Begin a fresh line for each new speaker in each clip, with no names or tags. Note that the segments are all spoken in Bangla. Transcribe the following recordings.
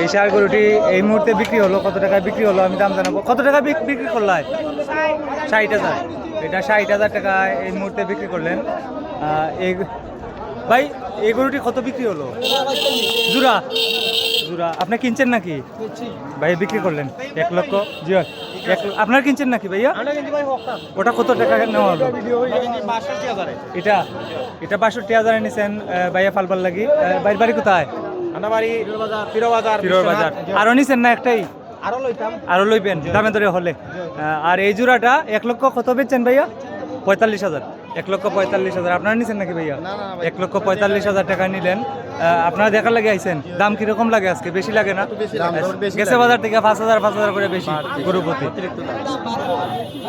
এই ষাঁড় গরুটি এই মুহূর্তে বিক্রি হলো, কত টাকায় বিক্রি হলো আমি দাম জানাবো। কত টাকা বিক্রি করলেন? 60,000। এটা 60,000 টাকায় এই মুহূর্তে বিক্রি করলেন। এই ভাই এই গরুটি কত বিক্রি হলো? জোড়া জোড়া আপনি কিনছেন নাকি ভাই? বিক্রি করলেন 1 লক্ষ। জি আপনার কিনছেন নাকি ভাইয়া? ওটা কত টাকা নেওয়া হলো? এটা এটা 62,000 নিছেন ভাইয়া ফালবার লাগি। বাইর বাড়ি কোথায়? বাজার। আরো নিছেন না একটাই? আরো লইবেন দামে ধরে হলে। আর এই জোড়াটা 1 লক্ষ কত বেচছেন ভাইয়া? 45,000। 1 লক্ষ 45,000 আপনারা নিছেন নাকি ভাইয়া? 1 লক্ষ 45,000 টাকা নিলেন। আপনারা দেখার লাগে আইছেন। দাম কিরকম লাগে আজকে? বেশি লাগে না? গেছে বাজার থেকে 5,000 করে বেশি গরু প্রতি।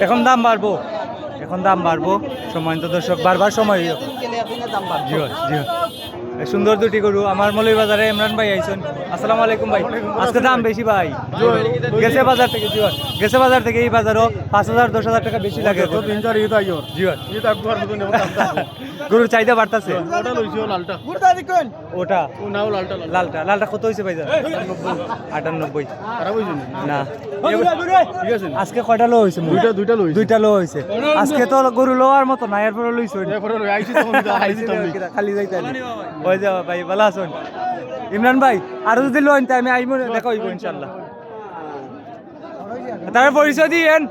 এখন দাম বাড়বো, এখন দাম বাড়বো। সম্মানিত দর্শক, বারবার সময় জি জি সুন্দর দুটি গরু আমার মৌলভীবাজারে। ইমরান ভাই আইছেন। আসসালামু আলাইকুম ভাই। আজকে দাম বেশি ভাই গেছে বাজার থেকে। জি গেছে বাজার থেকে এই বাজারও 5,000 10,000 টাকা বেশি লাগে। জি গরুর চাহিদা বাড়তেছে। ওটা লালটা লালটা কত হয়েছে ভাই? 98। না আজকে কয়টা লো হয়েছে? দুইটা লো হয়েছে। আজকে তো গরু লোয়ার মতো না, এরপরে লইছে খালি যাইতে হয়ে যাওয়া ভাই। ভালো আছেন ইমরান ভাই? আরো যদি লোন তাই আমি আইব, দেখা হইব ইনশাল্লাহ। তার পরিচয় দিয়েন।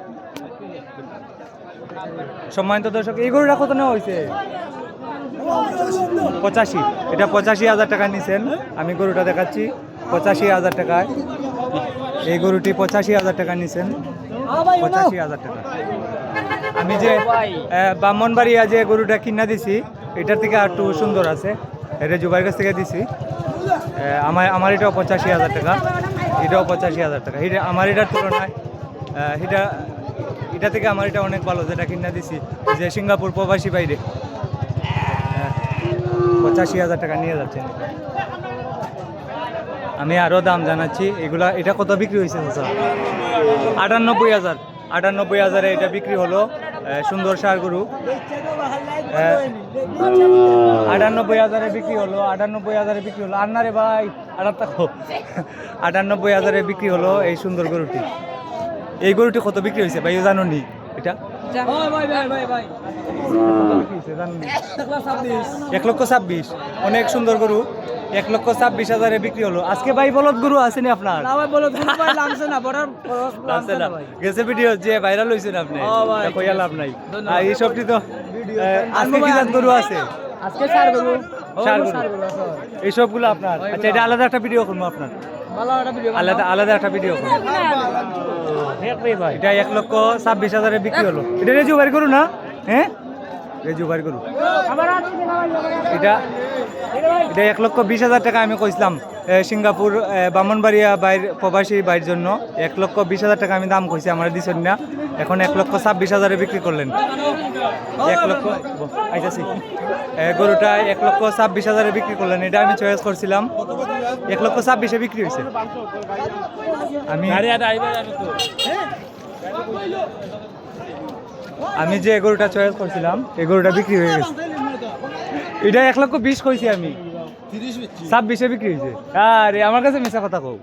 সম্মানিত দর্শক, এই গরুটা কত নেওয়া হয়েছে? 85। এটা 85,000 টাকা নিছেন। আমি গরুটা দেখাচ্ছি 85,000 টাকায়। এই গরুটি 85,000 টাকা নিছেন। 85,000 টাকা। আমি যে ব্রাহ্মণবাড়িয়া যে গরুটা কিনা দিছি এটার থেকে আর একটু সুন্দর আছে। এটা জুবাইয়ের কাছ থেকে দিছি। আমার এটাও 85,000 টাকা। এটাও 85,000 টাকা। এটা আমার এটার তুলনায় এটা থেকে আমার এটা অনেক ভালো যেটা কিনা দিছি, যে সিঙ্গাপুর প্রবাসী বাইরে। 85,000 টাকা নিয়ে যাচ্ছেন। আমি আরও দাম জানাচ্ছি। এটা কত বিক্রি হয়েছে? 98,000। 98,000 এটা বিক্রি হলো। সুন্দর ষাঁড় গরু 98,000 বিক্রি হলো। 98,000 বিক্রি হলো। আর না রে ভাই, 98,000 বিক্রি হলো এই সুন্দর গরুটি। এই গরুটি কত বিক্রি হয়েছে ভাই জানো নি? এটা 1,26,000। অনেক সুন্দর গরু। 1,26,000 বিক্রি হলো আজকে ভাই। বলদ গরু আসেনি আপনার? গেছে ভিডিও যে ভাইরাল হয়েছেন আপনি, কইয়া লাভ নাই। এই সবটি তো আজকে কি জাত গরু আছে? আজকে ষাঁড় গরু এই সবগুলো আপনার। আচ্ছা, এটা আলাদা একটা ভিডিও করবো আপনার, আলাদা একটা ভিডিও করবো। এটা 1,26,000 বিক্রি হলো। এটা রেজু ভাই গরু না? হ্যাঁ রেজু ভাই গরু। এটা 1,20,000 টাকা আমি কইছিলাম। সিঙ্গাপুর ব্রাহ্মণবাড়িয়া প্রবাসী বাইরের জন্য 1,20,000 টাকা আমি দাম কইছি, আমার দিছেন না। এখন 1,26,000 বিক্রি করলেন। 1 লক্ষ আইতাছি। গরুটা 1,26,000 বিক্রি করলেন। এটা আমি চয়েস করছিলাম 1,26,000 বিক্রি হয়েছে। আমি যে গরুটা চয়েস করছিলাম এই গরুটা বিক্রি হয়ে গেছে। এটা 1,20,000 কইছি আমি, 26,000 বিক্রি হয়েছে। আরে আমার কাছে মিশা কথা কও।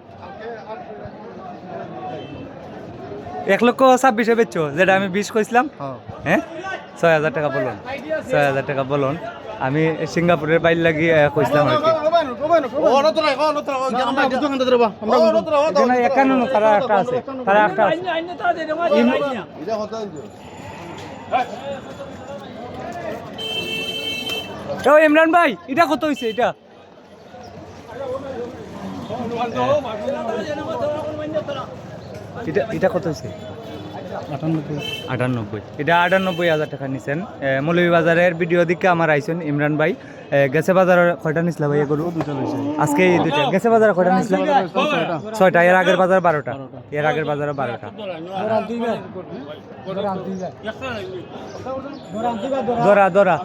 1,26,000 বেচছো, যেটা আমি 20 কইছিলাম। হ্যাঁ 6,000 টাকা বলুন, 6,000 টাকা বলুন। আমি সিঙ্গাপুরের বাইরে লাগিয়ে কইছিলাম আর কি। তারা একটা আছে। ইমরান ভাই এটা কত হয়েছে? এটা কত হয়েছে? 98। এটা 98,000 টাকা নিছেন। মৌলভীবাজারের ভিডিও দিকে আমার আইছেন ইমরান ভাই। গেছে বাজারের কয়টা নিছিল ভাই গরু? আজকে এই দুইটা। গেছে বাজারে কয়টা নিছিল? 6টা। এর আগের বাজার 12টা। এর আগের বাজারে 12টা। দরা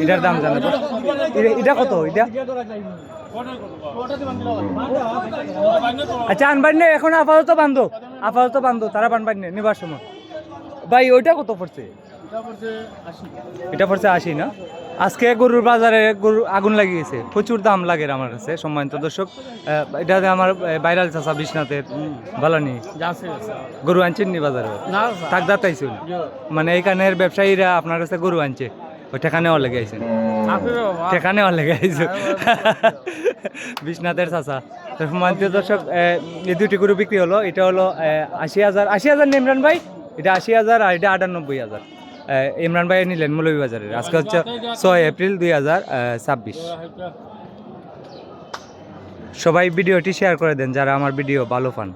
এটার দাম জানাবো। এটা কত? আচ্ছা আনবান নে এখন। আপাতত বান্ধব তারা বানবান নে নিবার সময়। ভাই ওইটা কত পড়ছে? এটা পড়ছে 80 না? আজকে গরুর বাজারে গরু আগুন লাগিয়েছে, প্রচুর দাম লাগে আমার কাছে সম্মানিত দর্শক। এটা আমার ভাইরাল চাষা বিশ্বনাথের বালানি গরু আনছেন নি বাজারে? থাক দাতাইছুন মানে এইখানের ব্যবসায়ীরা আপনার কাছে গরু আনছে, ওই ঠেকানে লেগে আইছেন? ঠেকানে লেগে আইছে বিশ্বনাথের চাষা। সম্মানিত দর্শক, এই দুটি গরু বিক্রি হলো। এটা হলো 80,000 না ইমরান ভাই? এটা 80,000 আর এটা 98,000। ইমরান ভাই নিলেন মৌলভীবাজারের। আজকে হচ্ছে 6 এপ্রিল 2026। সবাই ভিডিওটি শেয়ার করে দেন যারা আমার ভিডিও ভালো পান।